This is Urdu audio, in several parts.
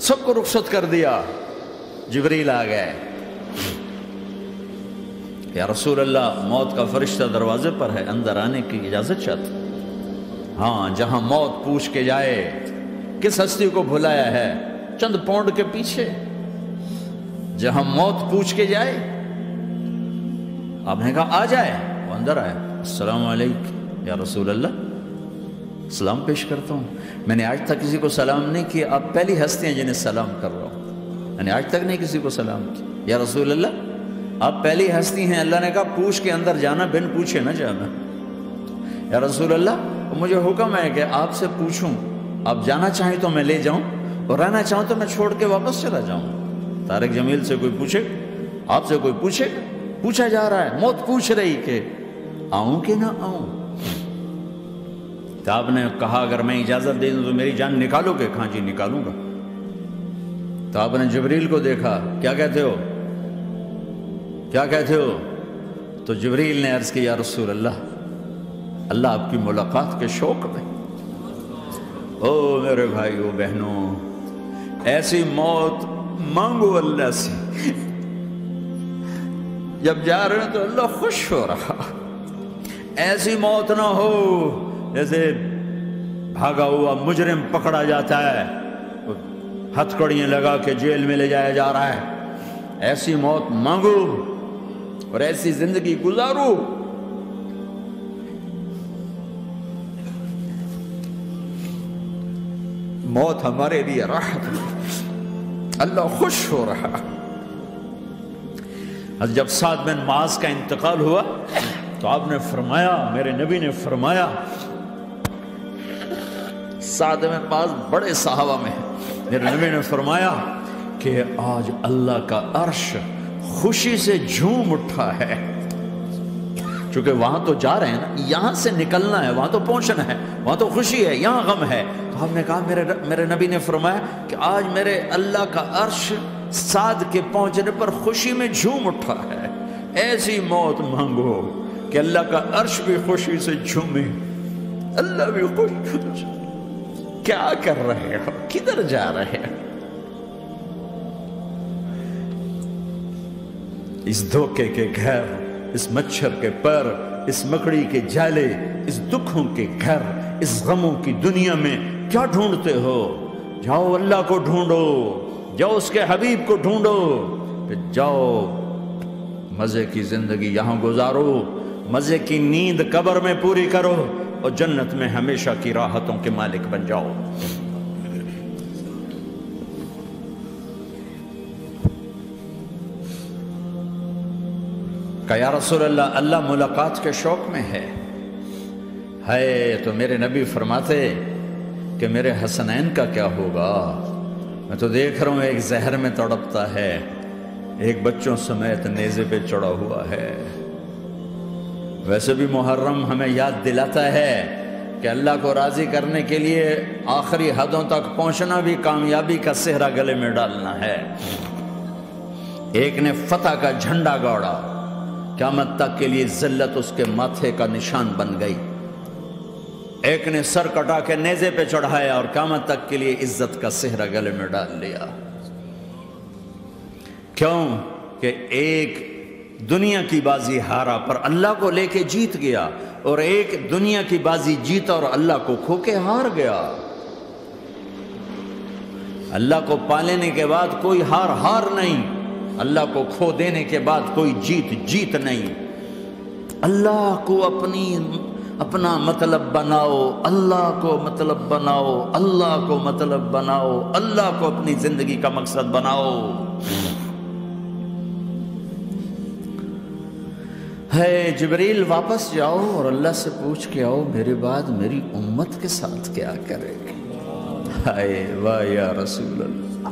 سب کو رخصت کر دیا. جبریل آ گئے. یا رسول اللہ، موت کا فرشتہ دروازے پر ہے، اندر آنے کی اجازت چاہتا. ہاں، جہاں موت پوچھ کے جائے کس ہستی کو بھلایا ہے، چند پونڈ کے پیچھے جہاں موت پوچھ کے جائے. آپ نے کہا آ جائے. وہ اندر آئے. السلام علیکم یا رسول اللہ. سلام پیش کرتا ہوں. میں نے آج تک کسی کو سلام نہیں کیا، آپ پہلی ہستی ہیں جنہیں سلام کر رہا ہوں. میں نے آج تک نہیں کسی کو سلام کیا. یا رسول اللہ، آپ پہلی ہستی ہیں. اللہ نے کہا پوچھ کے اندر جانا، بن پوچھے نہ جانا. یا رسول اللہ، مجھے حکم ہے کہ آپ سے پوچھوں، آپ جانا چاہیں تو میں لے جاؤں، اور رہنا چاہوں تو میں چھوڑ کے واپس چلا جاؤں. طارق جمیل سے کوئی پوچھے، آپ سے کوئی پوچھے، پوچھا جا رہا ہے. موت پوچھ رہی کہ آؤں کہ نہ آؤں. تو آپ نے کہا اگر میں اجازت دے دوں تو میری جان نکالو گے؟ کہاں جی نکالوں گا. تو آپ نے جبریل کو دیکھا. کیا کہتے ہو، کیا کہتے ہو؟ تو جبریل نے عرض کی یا رسول اللہ، اللہ آپ کی ملاقات کے شوق میں. او میرے بھائیو بہنوں، ایسی موت مانگو اللہ سے. جب جا رہے ہیں تو اللہ خوش ہو رہا. ایسی موت نہ ہو جیسے بھاگا ہوا مجرم پکڑا جاتا ہے، ہتھکڑیاں لگا کے جیل میں لے جایا جا رہا ہے. ایسی موت مانگو اور ایسی زندگی گزارو. موت ہمارے لیے راحت ہے، اللہ خوش ہو رہا. جب سعد بن معاذ کا انتقال ہوا تو آپ نے فرمایا، میرے نبی نے فرمایا، سعد بن معاذ بڑے صحابہ میں ہیں، میرے نبی نے فرمایا کہ آج اللہ کا عرش خوشی سے جھوم اٹھا ہے. چونکہ وہاں تو جا رہے ہیں نا، یہاں سے نکلنا ہے، وہاں تو پہنچنا ہے، وہاں تو خوشی ہے، یہاں غم ہے. تو ہم نے کہا، میرے نبی نے فرمایا کہ آج میرے اللہ کا عرش سعد کے پہنچنے پر خوشی میں جھوم اٹھا ہے. ایسی موت مانگو کہ اللہ کا عرش بھی خوشی سے جھومے، اللہ بھی خوش. کیا کر رہے ہو، کدھر جا رہے ہو؟ اس دھوکے کے گھر، اس مچھر کے پر، اس مکڑی کے جالے، اس دکھوں کے گھر، اس غموں کی دنیا میں کیا ڈھونڈتے ہو؟ جاؤ اللہ کو ڈھونڈو، جاؤ اس کے حبیب کو ڈھونڈو، پھر جاؤ مزے کی زندگی یہاں گزارو، مزے کی نیند قبر میں پوری کرو، اور جنت میں ہمیشہ کی راحتوں کے مالک بن جاؤ. کہ یا رسول اللہ، اللہ ملاقات کے شوق میں ہے. تو میرے نبی فرماتے کہ میرے حسنین کا کیا ہوگا؟ میں تو دیکھ رہا ہوں ایک زہر میں تڑپتا ہے، ایک بچوں سمیت نیزے پہ چڑھا ہوا ہے. ویسے بھی محرم ہمیں یاد دلاتا ہے کہ اللہ کو راضی کرنے کے لیے آخری حدوں تک پہنچنا بھی کامیابی کا صحرا گلے میں ڈالنا ہے. ایک نے فتح کا جھنڈا گاڑا، قیامت تک کے لیے ذلت اس کے ماتھے کا نشان بن گئی. ایک نے سر کٹا کے نیزے پہ چڑھایا اور قیامت تک کے لیے عزت کا صحرا گلے میں ڈال لیا. کیوں کہ ایک دنیا کی بازی ہارا پر اللہ کو لے کے جیت گیا، اور ایک دنیا کی بازی جیتا اور اللہ کو کھو کے ہار گیا. اللہ کو پا لینے کے بعد کوئی ہار نہیں، اللہ کو کھو دینے کے بعد کوئی جیت نہیں. اللہ کو اپنا مطلب بناؤ، اللہ کو مطلب بناؤ، اللہ کو مطلب بناؤ، اللہ کو اپنی زندگی کا مقصد بناؤ. جبریل واپس جاؤ اور اللہ سے پوچھ کے آؤ میرے بعد میری امت کے ساتھ کیا کرے گی. واہ یا رسول اللہ.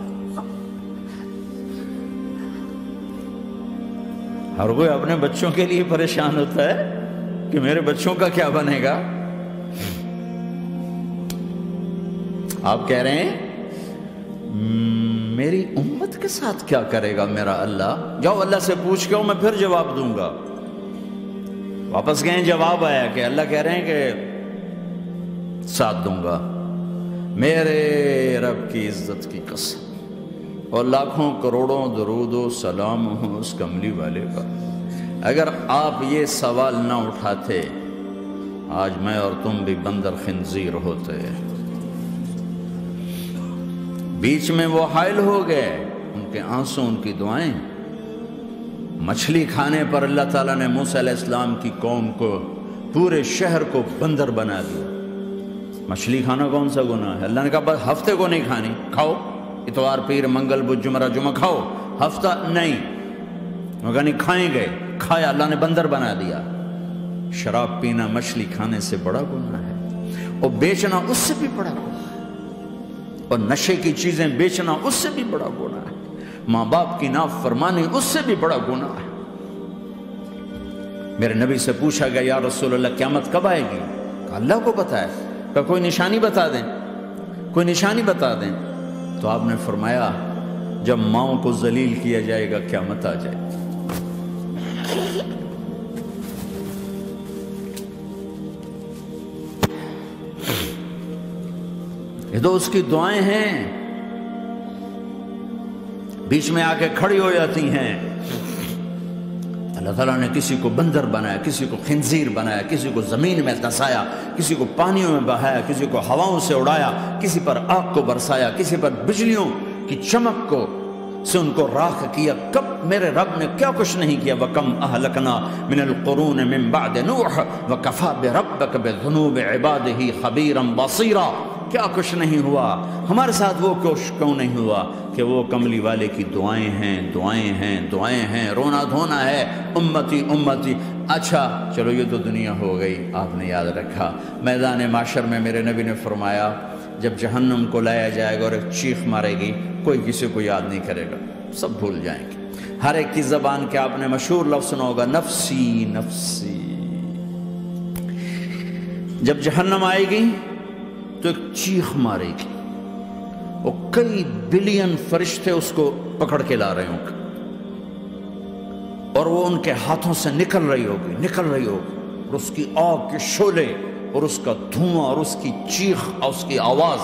ہر کوئی اپنے بچوں کے لیے پریشان ہوتا ہے کہ میرے بچوں کا کیا بنے گا. آپ کہہ رہے ہیں میری امت کے ساتھ کیا کرے گا میرا اللہ. جاؤ اللہ سے پوچھ کے آؤ، میں پھر جواب دوں گا. واپس گئے، جواب آیا کہ اللہ کہہ رہے ہیں کہ ساتھ دوں گا. میرے رب کی عزت کی قسم، اور لاکھوں کروڑوں درود و سلام ہوں اس کملی والے پر۔ اگر آپ یہ سوال نہ اٹھاتے آج میں اور تم بھی بندر خنزیر ہوتے۔ بیچ میں وہ حائل ہو گئے، ان کے آنسو، ان کی دعائیں۔ مچھلی کھانے پر اللہ تعالیٰ نے موسیٰ علیہ السلام کی قوم کو، پورے شہر کو بندر بنا دیا۔ مچھلی کھانا کون سا گناہ ہے؟ اللہ نے کہا بس ہفتے کو نہیں کھانی، کھاؤ، اتوار پیر منگل بدھ جمعہ جمعہ کھاؤ، ہفتہ نہیں۔ مگر نہیں کھائیں گے، کھایا، اللہ نے بندر بنا دیا۔ شراب پینا مچھلی کھانے سے بڑا گناہ ہے، اور بیچنا اس سے بھی بڑا گناہ ہے، اور نشے کی چیزیں بیچنا اس سے بھی بڑا گناہ ہے، ماں باپ کی نافرمانی اس سے بھی بڑا گناہ ہے۔ میرے نبی سے پوچھا گیا یا رسول اللہ قیامت کب آئے گی؟ کہا اللہ کو پتہ ہے۔ کہا کوئی نشانی بتا دیں، کوئی نشانی بتا دیں۔ تو آپ نے فرمایا جب ماؤں کو ذلیل کیا جائے گا قیامت آ جائے گی۔ یہ تو اس کی دعائیں ہیں، بیچ میں آ کے کھڑی ہو جاتی ہیں۔ اللہ تعالیٰ نے کسی کو بندر بنایا، کسی کو خنزیر بنایا، کسی کو زمین میں دھسایا، کسی کو پانیوں میں بہایا، کسی کو ہواؤں سے اڑایا، کسی پر آگ کو برسایا، کسی پر بجلیوں کی چمک کو سے ان کو راکھ کیا۔ کب میرے رب نے کیا کچھ نہیں کیا۔ وَكَمْ أَهْلَكْنَا مِنَ الْقُرُونِ مِن بَعْدِ نُوحٍ وَكَفَىٰ بِرَبِّكَ بِذُنُوبِ عِبَادِهِ خَبِيرًا بَصِيرًا۔ کیا کچھ نہیں ہوا ہمارے ساتھ، وہ کچھ کیوں نہیں ہوا کہ وہ کملی والے کی دعائیں ہیں، دعائیں ہیں، دعائیں ہیں، رونا دھونا ہے، امتی امتی۔ اچھا چلو یہ تو دنیا ہو گئی، آپ نے یاد رکھا میدان معاشر میں میرے نبی نے فرمایا جب جہنم کو لایا جائے گا اور ایک چیخ مارے گی، کوئی کسی کو یاد نہیں کرے گا، سب بھول جائیں گے۔ ہر ایک کی زبان کے آپ نے مشہور لفظ سنا ہوگا نفسی نفسی۔ جب جہنم آئے گی تو ایک چیخ مارے گی، اور کئی بلین فرشتے اس کو پکڑ کے لا رہے ہوں گے، اور وہ ان کے ہاتھوں سے نکل رہی ہوگی، اور اس کی آگ کے شعلے اور اس کا دھواں اور اس کی چیخ اور اس کی آواز۔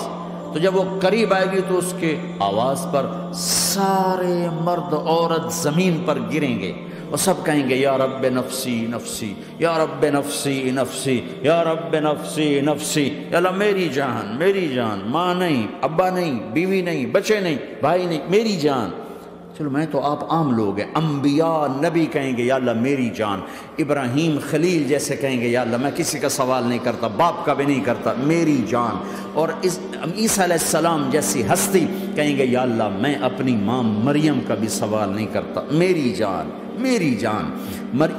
تو جب وہ قریب آئے گی تو اس کے آواز پر سارے مرد عورت زمین پر گریں گے، اور سب کہیں گے یا رب نفسی نفسی، یا رب نفسی نفسی، یا رب نفسی نفسی۔ یا اللہ میری جان، میری جان، ماں نہیں، ابا نہیں، بیوی نہیں، بچے نہیں، بھائی نہیں، میری جان۔ چلو میں تو آپ عام لوگ ہیں، انبیاء نبی کہیں گے یا اللہ میری جان، ابراہیم خلیل جیسے کہیں گے یا اللہ میں کسی کا سوال نہیں کرتا، باپ کا بھی نہیں کرتا، میری جان۔ اور عیسیٰ علیہ السلام جیسی ہستی کہیں گے یا اللہ میں اپنی ماں مریم کا بھی سوال نہیں کرتا، میری جان، میری جان۔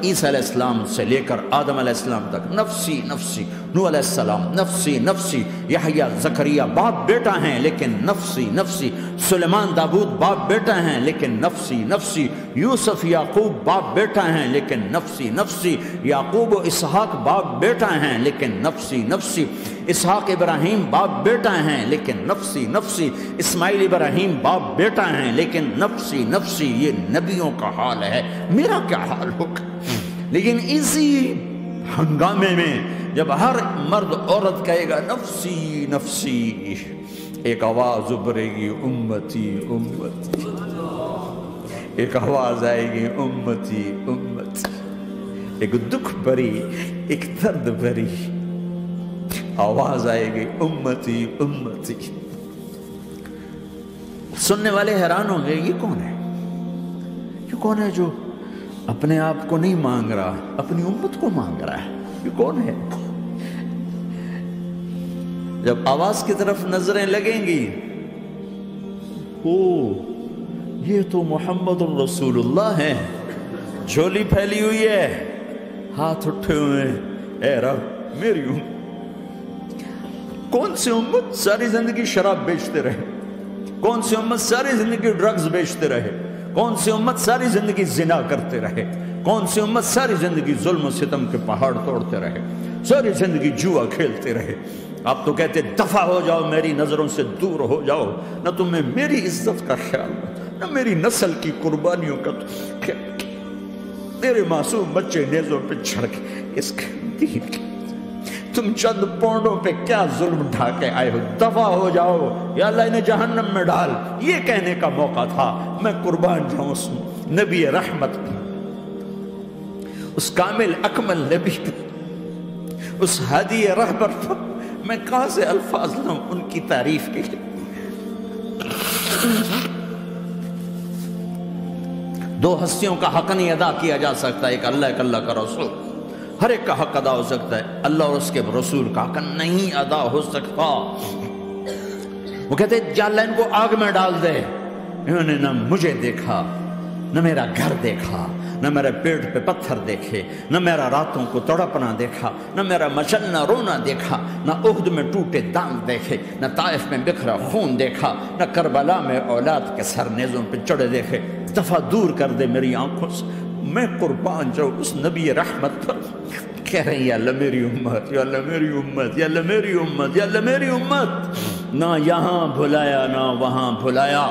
عیسیٰ علیہ السلام سے لے کر آدم علیہ السلام تک نفسی نفسی، نوح علیہ السلام نفسی نفسی، یحییٰ زکریا باپ بیٹا ہیں لیکن نفسی نفسی، سلیمان داؤد باپ بیٹا ہیں لیکن نفسی نفسی، یوسف یعقوب باپ بیٹا ہیں لیکن نفسی نفسی، یعقوب و اسحاق باپ بیٹا ہیں لیکن نفسی نفسی، اسحاق ابراہیم باپ بیٹا ہیں لیکن نفسی نفسی، اسماعیل ابراہیم باپ بیٹا ہیں لیکن نفسی نفسی۔ یہ نبیوں کا حال ہے، میرا کیا حال ہوگا؟ لیکن اسی ہنگامے میں جب ہر مرد عورت کہے گا نفسی نفسی، ایک آواز ابھرے گی امتی امتی، ایک آواز آئے گی امتی امتی، ایک دکھ بھری، ایک درد بھری آواز آئے گی امتی امتی۔ سننے والے حیران ہوں گے یہ کون ہے، یہ کون ہے جو اپنے آپ کو نہیں مانگ رہا، اپنی امت کو مانگ رہا ہے، یہ کون ہے؟ جب آواز کی طرف نظریں لگیں گی، او یہ تو محمد الرسول اللہ ہے، جھولی پھیلی ہوئی ہے، ہاتھ اٹھے ہوئے ہیں، اے رب میری امت۔ کون سی امت ساری زندگی شراب بیچتے رہے، کون سی امت ساری زندگی ڈرگز بیچتے رہے، کون سی امت ساری زندگی زنا کرتے رہے، کون سی امت ساری زندگی ظلم و ستم کے پہاڑ توڑتے رہے، ساری زندگی جوا کھیلتے رہے۔ آپ تو کہتے دفع ہو جاؤ، میری نظروں سے دور ہو جاؤ، نہ تمہیں میری عزت کا خیال، نہ میری نسل کی قربانیوں کا خیال، میرے معصوم بچے نیزوں پہ چھڑ کے اس کے دین کے تم چند پونڈوں پہ کیا ظلم ڈھا کے آئے ہو، دفع ہو جاؤ یا اللہ انہیں جہنم میں ڈال، یہ کہنے کا موقع تھا۔ میں قربان جاؤں اس نبی رحمت پہ، اس کامل اکمل نبی پہ، اس ہادی رہبر پر میں کہاں سے الفاظ لوں ان کی تعریف کے لیے۔ دو ہستیوں کا حق نہیں ادا کیا جا سکتا، ایک اللہ، ایک اللہ کا رسول۔ ہر ایک کا حق ادا ہو سکتا ہے، اللہ اور اس کے رسول کا حق نہیں ادا ہو سکتا۔ وہ کہتے ہیں یا اللہ ان کو آگ میں ڈال دے۔ انہوں نے نہ مجھے دیکھا، نہ میرا گھر دیکھا، نہ میرے پیٹ پہ پتھر دیکھے، نہ میرا راتوں کو تڑپنا دیکھا، نہ میرا مچلنا رونا دیکھا، نہ احد میں ٹوٹے دانت دیکھے، نہ طائف میں بکھرا خون دیکھا، نہ کربلا میں اولاد کے سر نیزوں پہ چڑھے دیکھے۔ دفعہ دور کر دے میری آنکھوں سے۔ میں قربان جاؤں اس نبی رحمت پر۔ کہہ رہے ہیں یا اللہ میری امت، یا اللہ میری امت، یا اللہ میری امت، یا اللہ میری امت۔ نہ یہاں بھلایا نہ وہاں بھلایا۔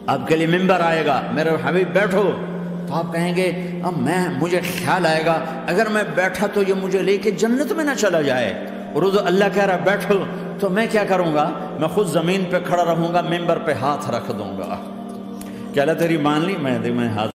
آپ کے لیے ممبر آئے گا، میرے حبیب بیٹھو، تو آپ کہیں گے اب مجھے خیال آئے گا اگر میں بیٹھا تو یہ مجھے لے کے جنت میں نہ چلا جائے، اور اللہ کہہ رہا بیٹھو، تو میں کیا کروں گا؟ میں خود زمین پہ کھڑا رہوں گا، ممبر پہ ہاتھ رکھ دوں گا کہ اللہ تیری مان لی، میں ہاتھ